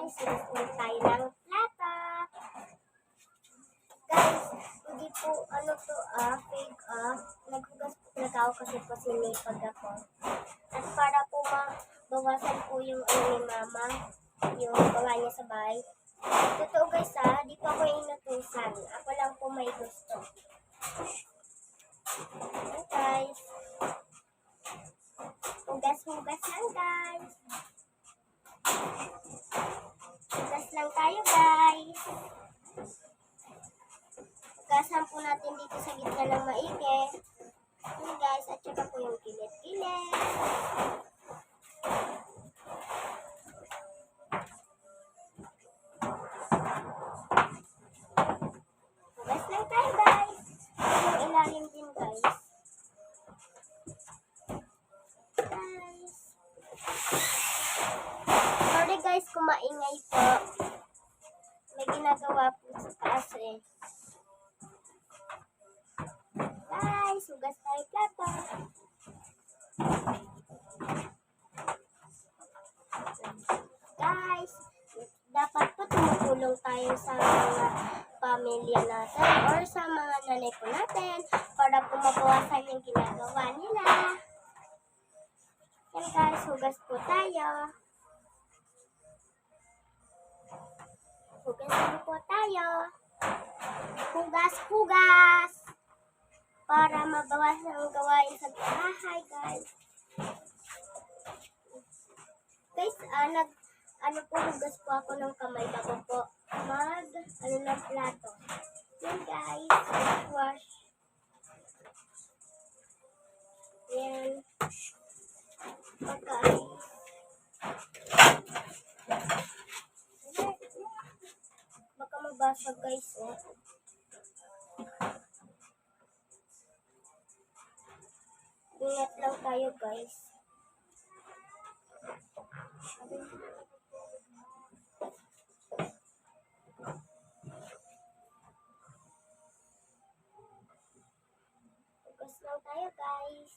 guys, hugas tayo ng plata. Guys, hindi po, fake naghugas po talaga ako kasi po sinipag ako. At para po mabawasan po yung ni mama, yung gawa niya sa bahay. Totoo guys di po ako inutusan. Ako lang po may gusto. Okay guys. Hugas lang guys. Hugas lang tayo guys. Hugasan po natin dito sa gitna ng maigi. Yun guys, at saka po yung kilit-kilit. Hugas lang tayo guys. Yung ilalim din guys. Sorry guys kung maingay po. May ginagawa po sa taas Guys, hugas tayo plato. Guys, dapat po tumutulong tayo sa mga pamilya natin or sa mga nanay po natin para po mabawasan yung ginagawa nila. Yan guys, hugas po tayo. Hugas po tayo. Hugas. Para mabawasan ang gawain sa bahay, guys. Guys, hugas po ako ng kamay bago po ng plato. Yan, guys. Wash. Yan. Okay. Baka mabasag, guys, Ingat lang tayo guys. Hugas lang tayo guys.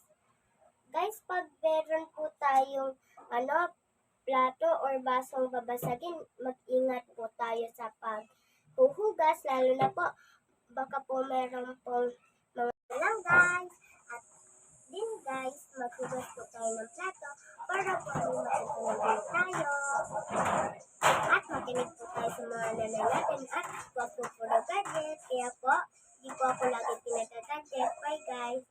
Guys, pag meron po tayong plato or basong babasagin, mag-ingat po tayo sa paghuhugas. Lalo na po, baka po meron pong mga lang guys. Din guys, maghugas po tayo ng plato para po matutulungan tayo. At makinig po tayo sa mga nanay natin at huwag po puro gadget. Kaya po, di po ako lagi pinagagadget. Bye guys.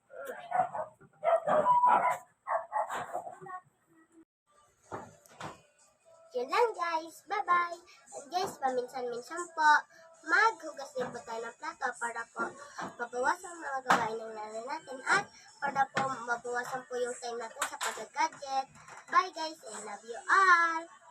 Yun lang guys. Bye-bye. And guys, paminsan-minsan po, maghugas din po tayo ng plato para po mabawasan mga gawain ng nanay natin at para po mabawasan po yung time natin sa pag-gadget. Bye guys, I love you all!